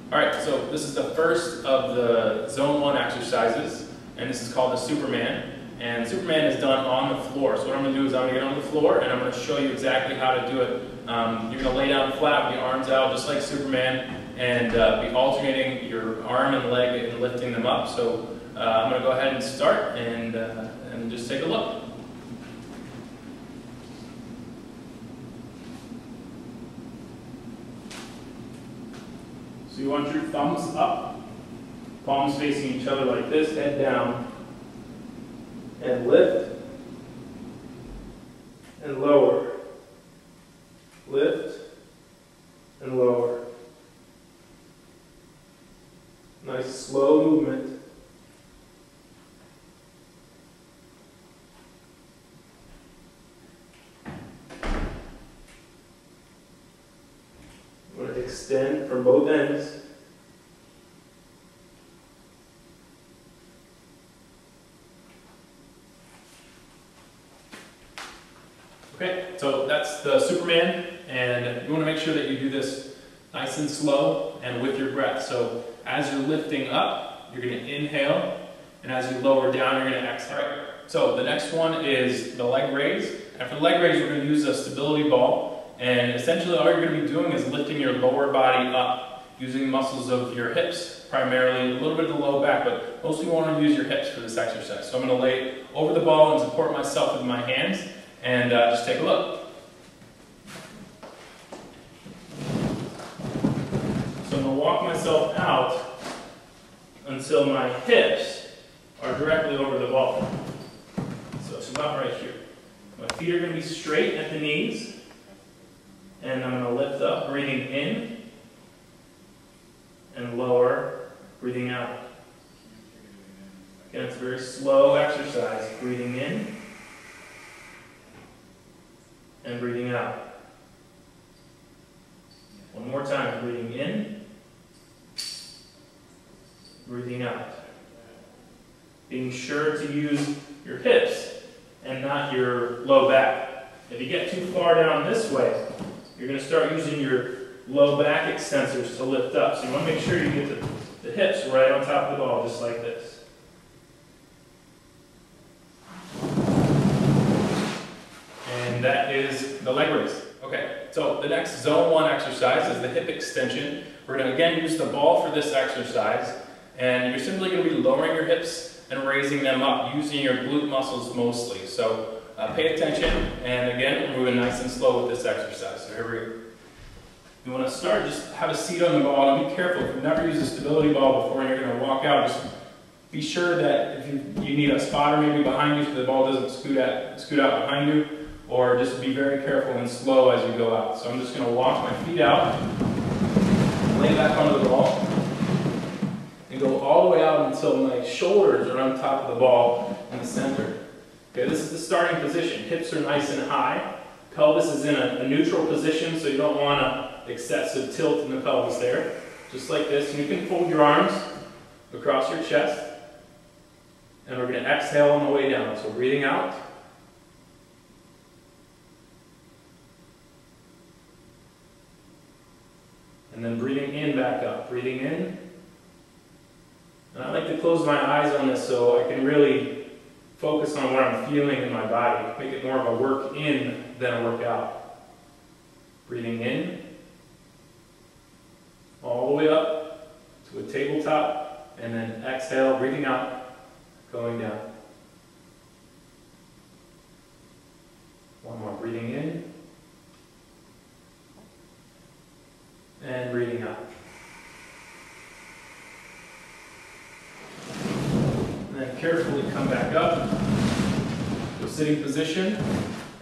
Alright, so this is the first of the Zone 1 exercises, and this is called the Superman. And Superman is done on the floor. So what I'm going to do is I'm going to get on the floor and I'm going to show you exactly how to do it. You're going to lay down flat with your arms out just like Superman and be alternating your arm and leg and lifting them up. So I'm going to go ahead and start and just take a look. So you want your thumbs up, palms facing each other like this, head down, and lift, and lower, lift, and lower. Nice slow movement. You want to extend from both ends. Okay, so that's the Superman, and you want to make sure that you do this nice and slow and with your breath. So as you're lifting up, you're going to inhale, and as you lower down, you're going to exhale. So the next one is the leg raise, and for the leg raise, we're going to use a stability ball, and essentially all you're going to be doing is lifting your lower body up, using muscles of your hips, primarily a little bit of the low back, but mostly you want to use your hips for this exercise. So I'm going to lay over the ball and support myself with my hands, and just take a look. So I'm going to walk myself out until my hips are directly over the ball. So it's about right here. My feet are going to be straight at the knees, and I'm going to lift up, breathing in, and lower, breathing out. Again, it's a very slow exercise, breathing in, and breathing out. One more time, breathing in, breathing out. Being sure to use your hips and not your low back. If you get too far down this way, you're going to start using your low back extensors to lift up. So you want to make sure you get the hips right on top of the ball, just like this. And that is the leg raise. Okay, so the next Zone 1 exercise is the hip extension. We're going to again use the ball for this exercise, and you're simply going to be lowering your hips and raising them up, using your glute muscles mostly. So pay attention, and again, we're moving nice and slow with this exercise. So here we go. You want to start, just have a seat on the ball, and be careful. If you've never used a stability ball before and you're going to walk out, just be sure that if you need a spotter maybe behind you so the ball doesn't scoot out behind you, or just be very careful and slow as you go out. So I'm just going to walk my feet out, lay back onto the ball, and go all the way out until my shoulders are on top of the ball in the center. Okay, this is the starting position. Hips are nice and high. Pelvis is in a neutral position, so you don't want an excessive tilt in the pelvis there. Just like this. And you can fold your arms across your chest. And we're going to exhale on the way down. So breathing out. And then breathing in back up. Breathing in. And I like to close my eyes on this so I can really focus on what I'm feeling in my body. Make it more of a work in than a work out. Breathing in. All the way up to a tabletop. And then exhale, breathing out, going down. One more, breathing in. And breathing out. And then carefully come back up to a sitting position,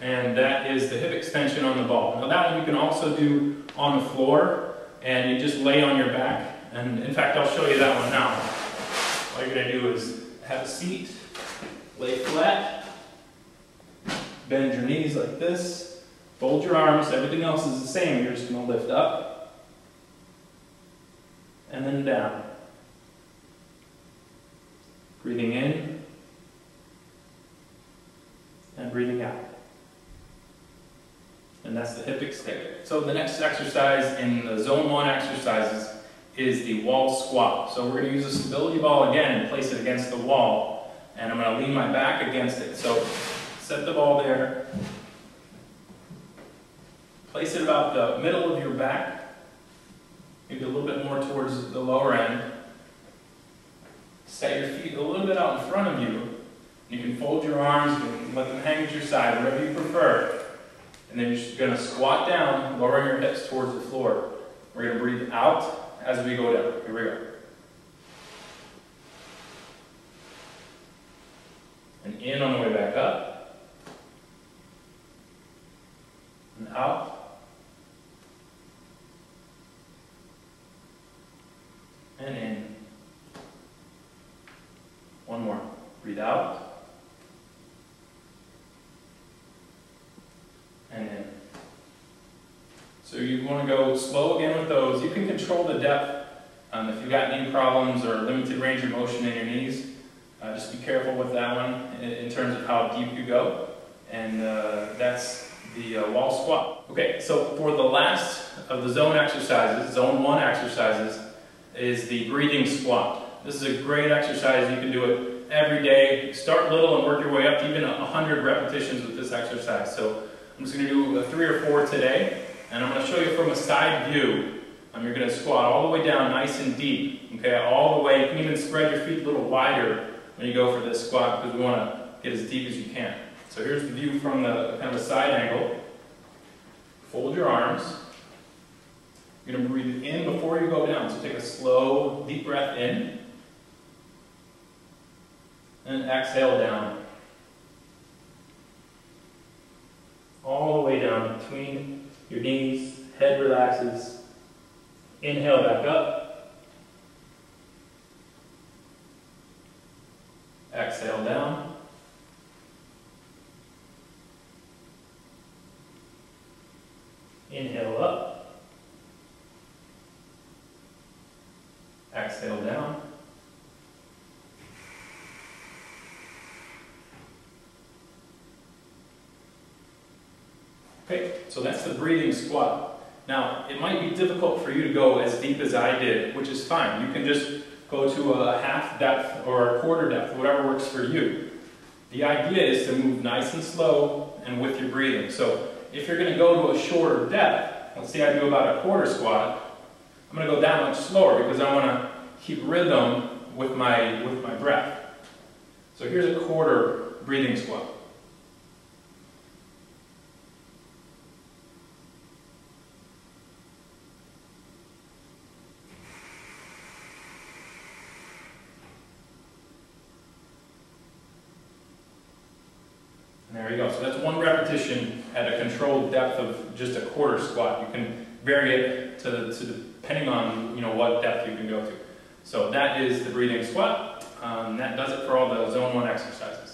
and that is the hip extension on the ball. Now that one you can also do on the floor, and you just lay on your back, and in fact I'll show you that one now. All you're going to do is have a seat, lay flat, bend your knees like this, fold your arms, everything else is the same. You're just going to lift up, and then down. Breathing in, and breathing out. And that's the hip extension. So the next exercise in the Zone 1 exercises is the wall squat. So we're going to use a stability ball again and place it against the wall, and I'm going to lean my back against it. So set the ball there, place it about the middle of your back, maybe a little bit more towards the lower end. Set your feet a little bit out in front of you. You can fold your arms, you can let them hang at your side, whatever you prefer. And then you're just going to squat down, lowering your hips towards the floor. We're going to breathe out as we go down. Here we go. And in on the way back up. And out. And in. One more. Breathe out. And in. So you want to go slow again with those. You can control the depth if you've got knee problems or limited range of motion in your knees. Just be careful with that one in terms of how deep you go. And that's the wall squat. Okay, so for the last of the zone exercises, zone 1 exercises, is the breathing squat. This is a great exercise. You can do it every day. Start little and work your way up to even 100 repetitions with this exercise. So I'm just going to do 3 or 4 today. And I'm going to show you from a side view. You're going to squat all the way down nice and deep. Okay, all the way. You can even spread your feet a little wider when you go for this squat because we want to get as deep as you can. So here's the view from the kind of a side angle. Fold your arms. You're going to breathe in before you go down. So take a slow, deep breath in. And exhale down. All the way down between your knees, head relaxes. Inhale back up. Exhale down. Inhale up. Exhale down. Okay, so that's the breathing squat. Now, it might be difficult for you to go as deep as I did, which is fine. You can just go to a half depth or a quarter depth, whatever works for you. The idea is to move nice and slow and with your breathing. So if you're going to go to a shorter depth, let's say I do about a quarter squat, I'm going to go that much slower because I want to keep rhythm with my breath. So here's a quarter breathing squat. There you go. So that's 1 repetition at a controlled depth of just a quarter squat. You can vary it to depending on what depth you can go to. So that is the breathing squat. That does it for all the zone 1 exercises.